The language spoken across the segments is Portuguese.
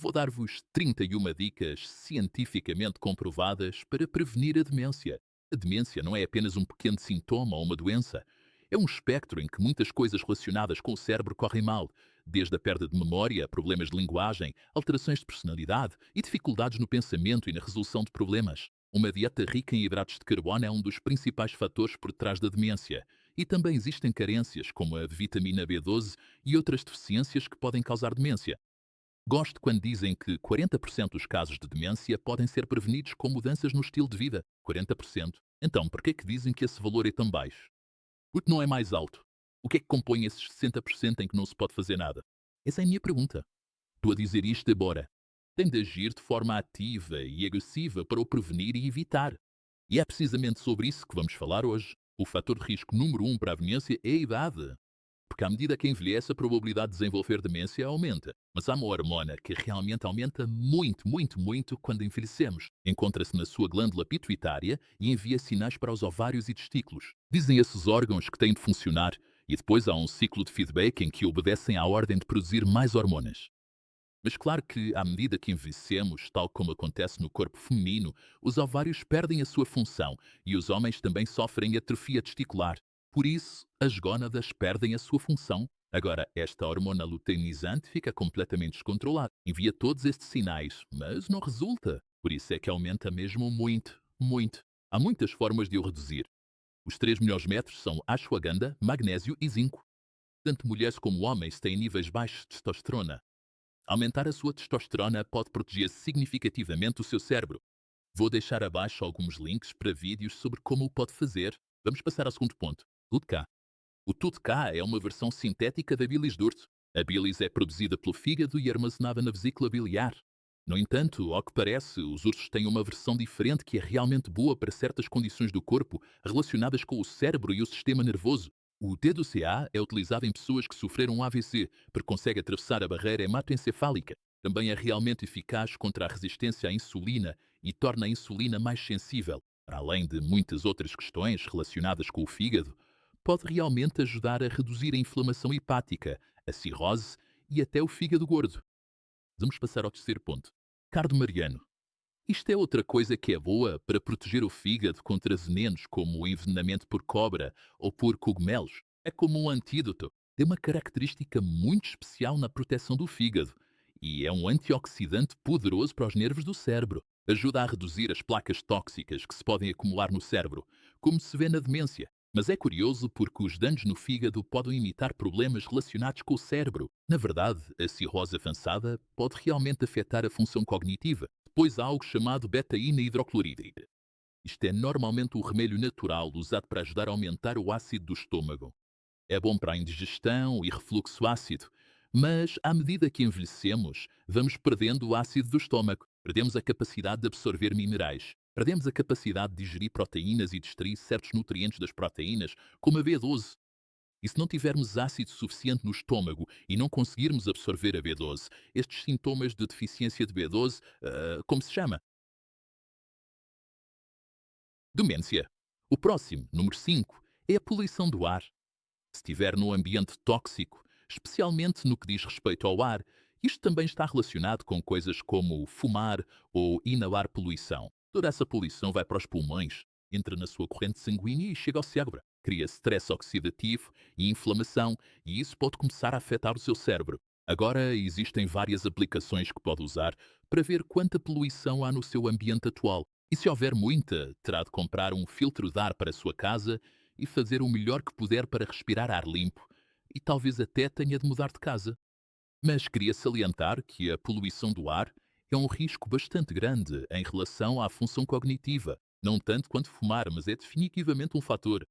Vou dar-vos 31 dicas cientificamente comprovadas para prevenir a demência. A demência não é apenas um pequeno sintoma ou uma doença. É um espectro em que muitas coisas relacionadas com o cérebro correm mal, desde a perda de memória, problemas de linguagem, alterações de personalidade e dificuldades no pensamento e na resolução de problemas. Uma dieta rica em hidratos de carbono é um dos principais fatores por trás da demência. E também existem carências, como a de vitamina B12 e outras deficiências que podem causar demência. Gosto quando dizem que 40% dos casos de demência podem ser prevenidos com mudanças no estilo de vida. 40%. Então, por que é que dizem que esse valor é tão baixo? Porque não é mais alto. O que é que compõe esses 60% em que não se pode fazer nada? Essa é a minha pergunta. Estou a dizer isto agora. Tem de agir de forma ativa e agressiva para o prevenir e evitar. E é precisamente sobre isso que vamos falar hoje. O fator de risco número um para a demência é a idade. Porque à medida que envelhece, a probabilidade de desenvolver demência aumenta. Mas há uma hormona que realmente aumenta muito, muito, muito quando envelhecemos. Encontra-se na sua glândula pituitária e envia sinais para os ovários e testículos. Dizem esses órgãos que têm de funcionar e depois há um ciclo de feedback em que obedecem à ordem de produzir mais hormonas. Mas claro que, à medida que envelhecemos, tal como acontece no corpo feminino, os ovários perdem a sua função e os homens também sofrem atrofia testicular. Por isso, as gónadas perdem a sua função. Agora, esta hormona luteinizante fica completamente descontrolada. Envia todos estes sinais, mas não resulta. Por isso é que aumenta mesmo muito, muito. Há muitas formas de o reduzir. Os três melhores métodos são ashwagandha, magnésio e zinco. Tanto mulheres como homens têm níveis baixos de testosterona. Aumentar a sua testosterona pode proteger significativamente o seu cérebro. Vou deixar abaixo alguns links para vídeos sobre como o pode fazer. Vamos passar ao segundo ponto. Tudo cá. O tudo cá é uma versão sintética da bilis de urso. A bilis é produzida pelo fígado e armazenada na vesícula biliar. No entanto, ao que parece, os ursos têm uma versão diferente que é realmente boa para certas condições do corpo relacionadas com o cérebro e o sistema nervoso. O TDCA é utilizado em pessoas que sofreram um AVC, porque consegue atravessar a barreira hematoencefálica. Também é realmente eficaz contra a resistência à insulina e torna a insulina mais sensível. Para além de muitas outras questões relacionadas com o fígado, pode realmente ajudar a reduzir a inflamação hepática, a cirrose e até o fígado gordo. Vamos passar ao terceiro ponto. Cardo mariano. Isto é outra coisa que é boa para proteger o fígado contra venenos como o envenenamento por cobra ou por cogumelos. É como um antídoto. Tem uma característica muito especial na proteção do fígado e é um antioxidante poderoso para os nervos do cérebro. Ajuda a reduzir as placas tóxicas que se podem acumular no cérebro, como se vê na demência. Mas é curioso porque os danos no fígado podem imitar problemas relacionados com o cérebro. Na verdade, a cirrose avançada pode realmente afetar a função cognitiva. Depois há algo chamado betaína hidroclorídrica. Isto é normalmente o remédio natural usado para ajudar a aumentar o ácido do estômago. É bom para a indigestão e refluxo ácido, mas à medida que envelhecemos, vamos perdendo o ácido do estômago, perdemos a capacidade de absorver minerais, perdemos a capacidade de digerir proteínas e de extrair certos nutrientes das proteínas, como a B12. E se não tivermos ácido suficiente no estômago e não conseguirmos absorver a B12, estes sintomas de deficiência de B12, como se chama? Demência. O próximo, número 5, é a poluição do ar. Se estiver num ambiente tóxico, especialmente no que diz respeito ao ar, isto também está relacionado com coisas como fumar ou inalar poluição. Toda essa poluição vai para os pulmões, entra na sua corrente sanguínea e chega ao cérebro. Cria stress oxidativo e inflamação, e isso pode começar a afetar o seu cérebro. Agora, existem várias aplicações que pode usar para ver quanta poluição há no seu ambiente atual. E se houver muita, terá de comprar um filtro de ar para a sua casa e fazer o melhor que puder para respirar ar limpo, e talvez até tenha de mudar de casa. Mas queria salientar que a poluição do ar é um risco bastante grande em relação à função cognitiva, não tanto quanto fumar, mas é definitivamente um fator.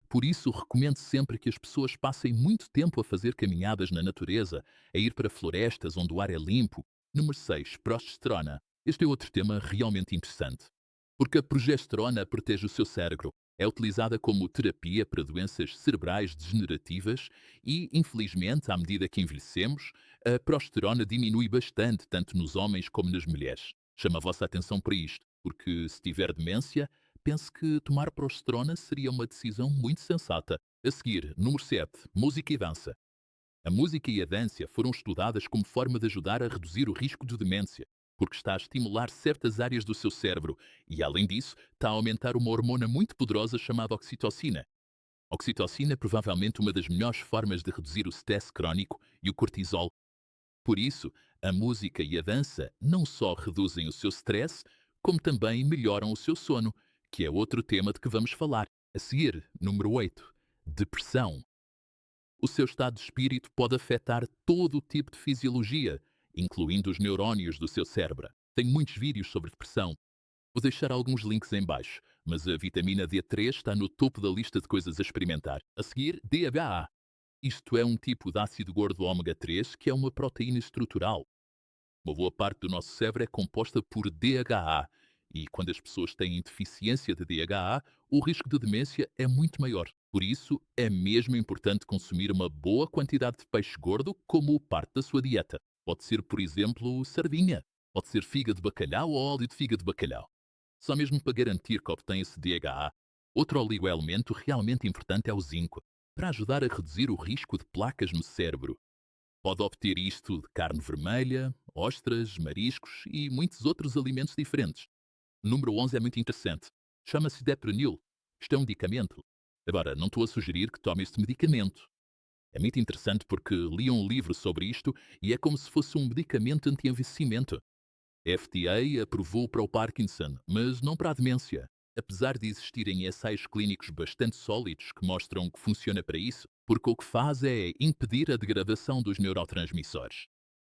Por isso, recomendo sempre que as pessoas passem muito tempo a fazer caminhadas na natureza, a ir para florestas onde o ar é limpo. Número 6, progesterona. Este é outro tema realmente interessante. Porque a progesterona protege o seu cérebro. É utilizada como terapia para doenças cerebrais degenerativas e, infelizmente, à medida que envelhecemos, a progesterona diminui bastante, tanto nos homens como nas mulheres. Chama a vossa atenção para isto, porque se tiver demência, penso que tomar progesterona seria uma decisão muito sensata. A seguir, número 7, música e dança. A música e a dança foram estudadas como forma de ajudar a reduzir o risco de demência, porque está a estimular certas áreas do seu cérebro e, além disso, está a aumentar uma hormona muito poderosa chamada oxitocina. A oxitocina é provavelmente uma das melhores formas de reduzir o stress crónico e o cortisol. Por isso, a música e a dança não só reduzem o seu stress, como também melhoram o seu sono, que é outro tema de que vamos falar. A seguir, número 8, depressão. O seu estado de espírito pode afetar todo o tipo de fisiologia, incluindo os neurónios do seu cérebro. Tem muitos vídeos sobre depressão. Vou deixar alguns links em baixo, mas a vitamina D3 está no topo da lista de coisas a experimentar. A seguir, DHA. Isto é um tipo de ácido gordo ômega 3 que é uma proteína estrutural. Uma boa parte do nosso cérebro é composta por DHA, e quando as pessoas têm deficiência de DHA, o risco de demência é muito maior. Por isso, é mesmo importante consumir uma boa quantidade de peixe gordo como parte da sua dieta. Pode ser, por exemplo, sardinha. Pode ser figa de bacalhau ou óleo de figa de bacalhau. Só mesmo para garantir que obtém esse DHA. Outro oligoelemento realmente importante é o zinco, para ajudar a reduzir o risco de placas no cérebro. Pode obter isto de carne vermelha, ostras, mariscos e muitos outros alimentos diferentes. O número 11 é muito interessante. Chama-se Depronil. Isto é um medicamento. Agora, não estou a sugerir que tome este medicamento. É muito interessante porque li um livro sobre isto e é como se fosse um medicamento anti-envelhecimento. A FDA aprovou para o Parkinson, mas não para a demência. Apesar de existirem ensaios clínicos bastante sólidos que mostram que funciona para isso, porque o que faz é impedir a degradação dos neurotransmissores.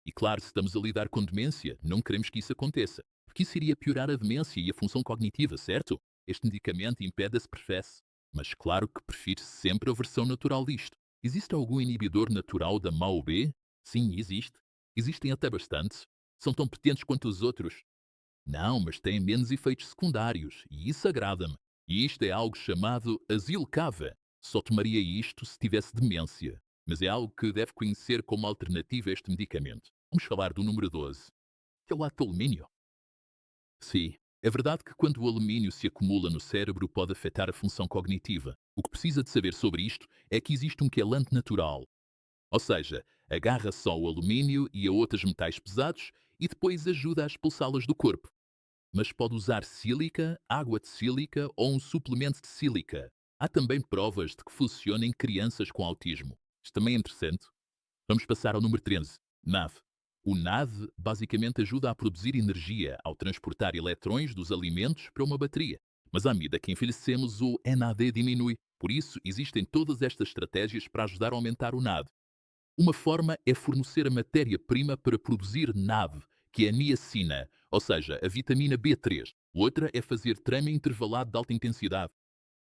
E claro, se estamos a lidar com demência, não queremos que isso aconteça, porque isso iria piorar a demência e a função cognitiva, certo? Este medicamento impede esse processo. Mas claro que prefiro sempre a versão natural disto. Existe algum inibidor natural da MAO-B? Sim, existe. Existem até bastantes. São tão potentes quanto os outros. Não, mas têm menos efeitos secundários, e isso agrada-me. E isto é algo chamado Azilcava. Só tomaria isto se tivesse demência, mas é algo que deve conhecer como alternativa a este medicamento. Vamos falar do número 12, que é o ato alumínio. Sim, é verdade que quando o alumínio se acumula no cérebro pode afetar a função cognitiva. O que precisa de saber sobre isto é que existe um quelante natural, ou seja, agarra só o alumínio e a outros metais pesados e depois ajuda a expulsá-los do corpo. Mas pode usar sílica, água de sílica ou um suplemento de sílica. Há também provas de que funciona em crianças com autismo. Isto também é interessante. Vamos passar ao número 13, NAD. O NAD basicamente ajuda a produzir energia ao transportar eletrões dos alimentos para uma bateria. Mas à medida que envelhecemos, o NAD diminui. Por isso, existem todas estas estratégias para ajudar a aumentar o NAD. Uma forma é fornecer a matéria-prima para produzir NAD, que é a niacina, ou seja, a vitamina B3. Outra é fazer treino intervalado de alta intensidade.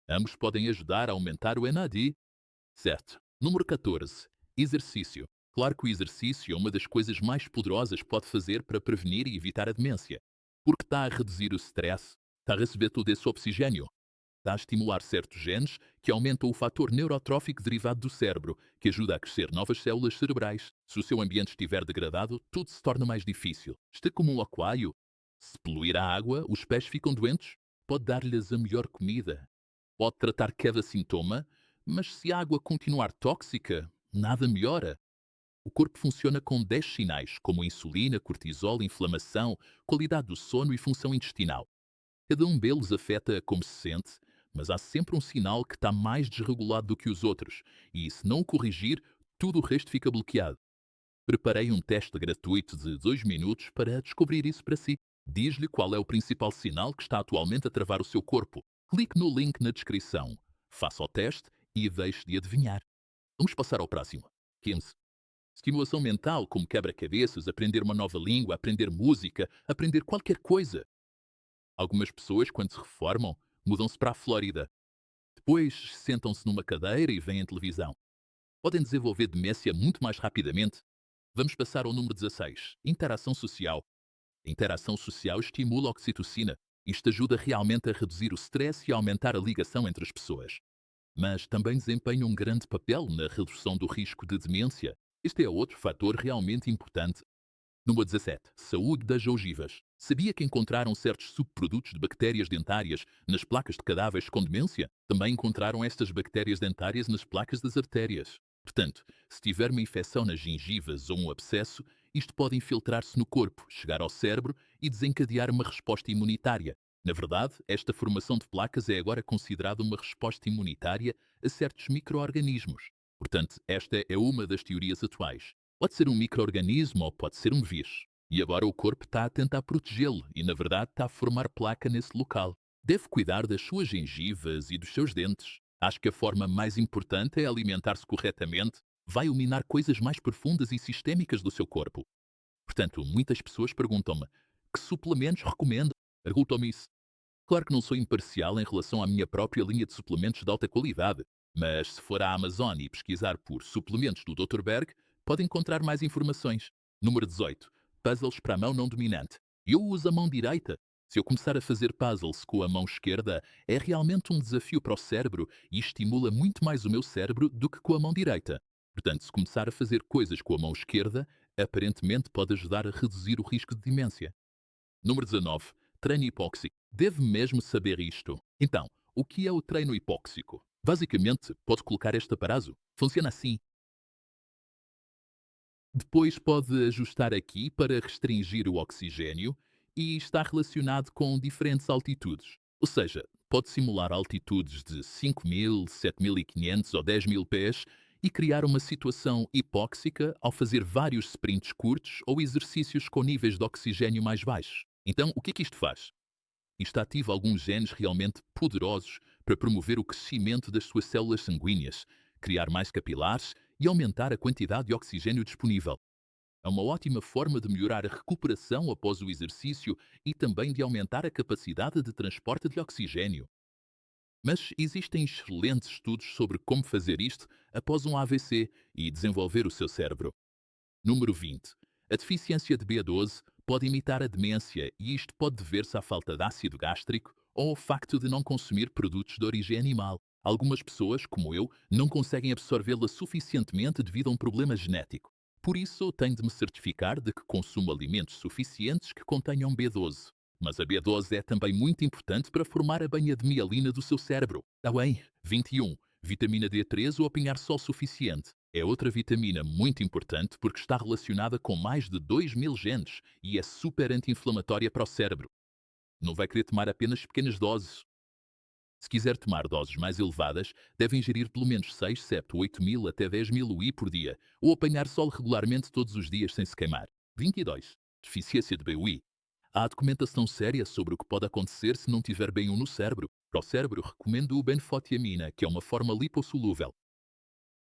Ambos podem ajudar a aumentar o NAD. Certo. Número 14. Exercício. Claro que o exercício é uma das coisas mais poderosas que pode fazer para prevenir e evitar a demência. Porque está a reduzir o stress, está a receber todo esse oxigênio, está a estimular certos genes que aumentam o fator neurotrófico derivado do cérebro, que ajuda a crescer novas células cerebrais. Se o seu ambiente estiver degradado, tudo se torna mais difícil. Isto é como um aquário. Se poluir a água, os peixes ficam doentes. Pode dar-lhes a melhor comida. Pode tratar cada sintoma, mas se a água continuar tóxica, nada melhora. O corpo funciona com 10 sinais, como insulina, cortisol, inflamação, qualidade do sono e função intestinal. Cada um deles afeta como se sente, mas há sempre um sinal que está mais desregulado do que os outros, e se não o corrigir, tudo o resto fica bloqueado. Preparei um teste gratuito de 2 minutos para descobrir isso para si. Diz-lhe qual é o principal sinal que está atualmente a travar o seu corpo. Clique no link na descrição. Faça o teste e deixe de adivinhar. Vamos passar ao próximo. 15. Estimulação mental, como quebra-cabeças, aprender uma nova língua, aprender música, aprender qualquer coisa. Algumas pessoas, quando se reformam, mudam-se para a Flórida. Depois sentam-se numa cadeira e veem televisão. Podem desenvolver demência muito mais rapidamente. Vamos passar ao número 16. Interação social. A interação social estimula a oxitocina. Isto ajuda realmente a reduzir o stress e a aumentar a ligação entre as pessoas. Mas também desempenha um grande papel na redução do risco de demência. Este é outro fator realmente importante. Número 17. Saúde das gengivas. Sabia que encontraram certos subprodutos de bactérias dentárias nas placas de cadáveres com demência? Também encontraram estas bactérias dentárias nas placas das artérias. Portanto, se tiver uma infecção nas gengivas ou um abscesso, isto pode infiltrar-se no corpo, chegar ao cérebro e desencadear uma resposta imunitária. Na verdade, esta formação de placas é agora considerada uma resposta imunitária a certos micro-organismos. Portanto, esta é uma das teorias atuais. Pode ser um micro-organismo ou pode ser um vírus. E agora o corpo está a tentar protegê-lo e, na verdade, está a formar placa nesse local. Deve cuidar das suas gengivas e dos seus dentes. Acho que a forma mais importante é alimentar-se corretamente, vai eliminar coisas mais profundas e sistémicas do seu corpo. Portanto, muitas pessoas perguntam-me, que suplementos recomendo? Perguntam-me isso. Claro que não sou imparcial em relação à minha própria linha de suplementos de alta qualidade, mas se for à Amazon e pesquisar por suplementos do Dr. Berg, pode encontrar mais informações. Número 18. Puzzles para a mão não dominante. Eu uso a mão direita. Se eu começar a fazer puzzles com a mão esquerda, é realmente um desafio para o cérebro e estimula muito mais o meu cérebro do que com a mão direita. Portanto, se começar a fazer coisas com a mão esquerda, aparentemente pode ajudar a reduzir o risco de demência. Número 19. Treino hipóxico. Deve mesmo saber isto. Então, o que é o treino hipóxico? Basicamente, pode colocar este aparato. Funciona assim. Depois pode ajustar aqui para restringir o oxigênio e está relacionado com diferentes altitudes. Ou seja, pode simular altitudes de 5.000, 7.500 ou 10.000 pés e criar uma situação hipóxica ao fazer vários sprints curtos ou exercícios com níveis de oxigênio mais baixos. Então, o que é que isto faz? Isto ativa alguns genes realmente poderosos para promover o crescimento das suas células sanguíneas, criar mais capilares e aumentar a quantidade de oxigênio disponível. É uma ótima forma de melhorar a recuperação após o exercício e também de aumentar a capacidade de transporte de oxigênio. Mas existem excelentes estudos sobre como fazer isto após um AVC e desenvolver o seu cérebro. Número 20. A deficiência de B12 pode imitar a demência e isto pode dever-se à falta de ácido gástrico ou ao facto de não consumir produtos de origem animal. Algumas pessoas, como eu, não conseguem absorvê-la suficientemente devido a um problema genético. Por isso, tenho de me certificar de que consumo alimentos suficientes que contenham B12. Mas a B12 é também muito importante para formar a banha de mielina do seu cérebro. Está bem? 21. Vitamina D3 ou apanhar sol suficiente. É outra vitamina muito importante porque está relacionada com mais de 2.000 genes e é super anti-inflamatória para o cérebro. Não vai querer tomar apenas pequenas doses. Se quiser tomar doses mais elevadas, deve ingerir pelo menos 6, 7, 8.000 até 10.000 UI por dia ou apanhar sol regularmente todos os dias sem se queimar. 22. Deficiência de BUI. Há documentação séria sobre o que pode acontecer se não tiver bem um no cérebro. Para o cérebro, recomendo o benfotiamina, que é uma forma lipossolúvel.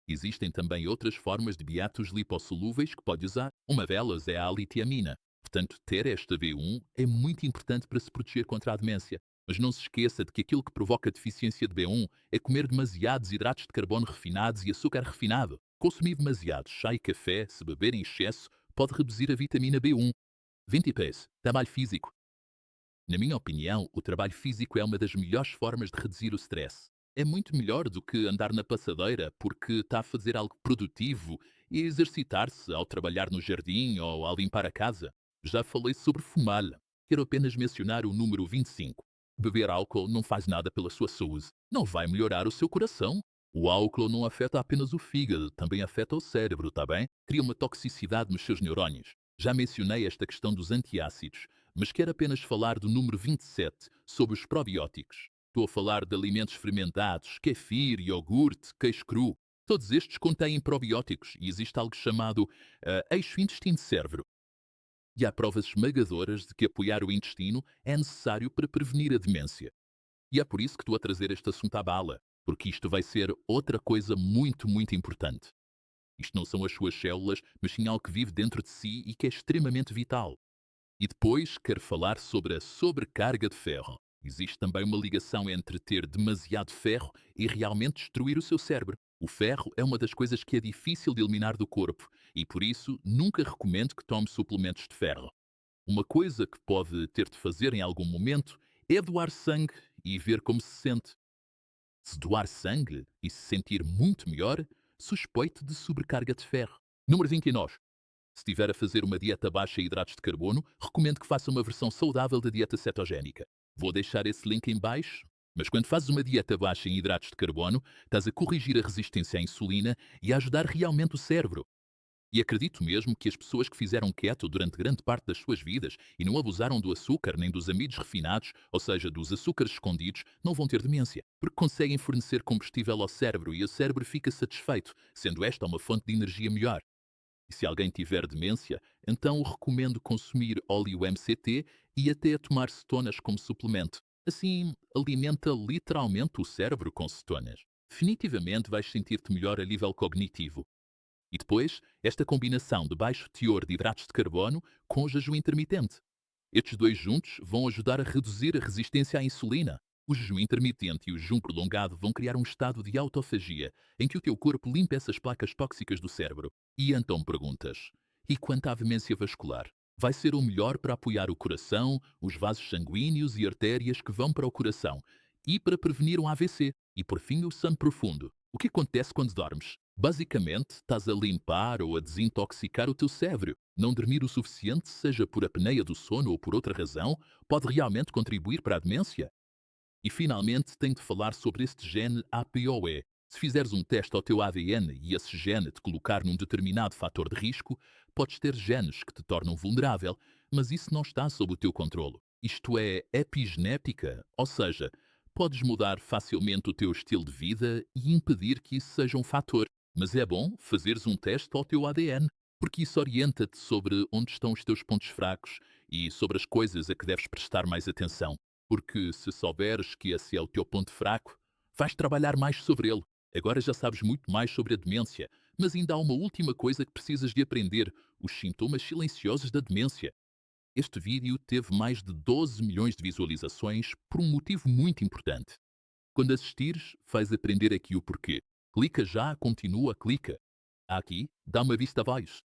Existem também outras formas de beatos lipossolúveis que pode usar. Uma delas é a alitiamina. Portanto, ter esta B1 é muito importante para se proteger contra a demência. Mas não se esqueça de que aquilo que provoca deficiência de B1 é comer demasiados hidratos de carbono refinados e açúcar refinado. Consumir demasiado chá e café, se beber em excesso, pode reduzir a vitamina B1. 20 ps. Trabalho físico. Na minha opinião, o trabalho físico é uma das melhores formas de reduzir o stress. É muito melhor do que andar na passadeira porque está a fazer algo produtivo e exercitar-se ao trabalhar no jardim ou ao limpar a casa. Já falei sobre fumar. Quero apenas mencionar o número 25. Beber álcool não faz nada pela sua saúde. Não vai melhorar o seu coração. O álcool não afeta apenas o fígado, também afeta o cérebro, tá bem? Cria uma toxicidade nos seus neurónios. Já mencionei esta questão dos antiácidos, mas quero apenas falar do número 27, sobre os probióticos. Estou a falar de alimentos fermentados, kefir, iogurte, queijo cru. Todos estes contêm probióticos e existe algo chamado eixo intestino-cérebro. E há provas esmagadoras de que apoiar o intestino é necessário para prevenir a demência. E é por isso que estou a trazer este assunto à bala, porque isto vai ser outra coisa muito, muito importante. Isto não são as suas células, mas sim algo que vive dentro de si e que é extremamente vital. E depois quero falar sobre a sobrecarga de ferro. Existe também uma ligação entre ter demasiado ferro e realmente destruir o seu cérebro. O ferro é uma das coisas que é difícil de eliminar do corpo e por isso nunca recomendo que tome suplementos de ferro. Uma coisa que pode ter de fazer em algum momento é doar sangue e ver como se sente. Se doar sangue e se sentir muito melhor, suspeite de sobrecarga de ferro. Número 29. Se estiver a fazer uma dieta baixa em hidratos de carbono, recomendo que faça uma versão saudável da dieta cetogénica. Vou deixar esse link em baixo Mas quando fazes uma dieta baixa em hidratos de carbono, estás a corrigir a resistência à insulina e a ajudar realmente o cérebro. E acredito mesmo que as pessoas que fizeram keto durante grande parte das suas vidas e não abusaram do açúcar nem dos amidos refinados, ou seja, dos açúcares escondidos, não vão ter demência, porque conseguem fornecer combustível ao cérebro e o cérebro fica satisfeito, sendo esta uma fonte de energia melhor. E se alguém tiver demência, então recomendo consumir óleo MCT e até tomar cetonas como suplemento. Assim, alimenta literalmente o cérebro com cetonas. Definitivamente vais sentir-te melhor a nível cognitivo. E depois, esta combinação de baixo teor de hidratos de carbono com o jejum intermitente. Estes dois juntos vão ajudar a reduzir a resistência à insulina. O jejum intermitente e o jejum prolongado vão criar um estado de autofagia, em que o teu corpo limpa essas placas tóxicas do cérebro. E então perguntas: e quanto à demência vascular? Vai ser o melhor para apoiar o coração, os vasos sanguíneos e artérias que vão para o coração, e para prevenir um AVC, e por fim o sono profundo. O que acontece quando dormes? Basicamente, estás a limpar ou a desintoxicar o teu cérebro. Não dormir o suficiente, seja por apneia do sono ou por outra razão, pode realmente contribuir para a demência. E finalmente tenho de falar sobre este gene APOE. Se fizeres um teste ao teu ADN e esse gene te colocar num determinado fator de risco, podes ter genes que te tornam vulnerável, mas isso não está sob o teu controlo. Isto é epigenética, ou seja, podes mudar facilmente o teu estilo de vida e impedir que isso seja um fator. Mas é bom fazeres um teste ao teu ADN, porque isso orienta-te sobre onde estão os teus pontos fracos e sobre as coisas a que deves prestar mais atenção. Porque se souberes que esse é o teu ponto fraco, vais trabalhar mais sobre ele. Agora já sabes muito mais sobre a demência, mas ainda há uma última coisa que precisas de aprender: os sintomas silenciosos da demência. Este vídeo teve mais de 12 milhões de visualizações por um motivo muito importante. Quando assistires, vais aprender aqui o porquê. Clica já, continua, clica. Aqui, dá uma vista abaixo.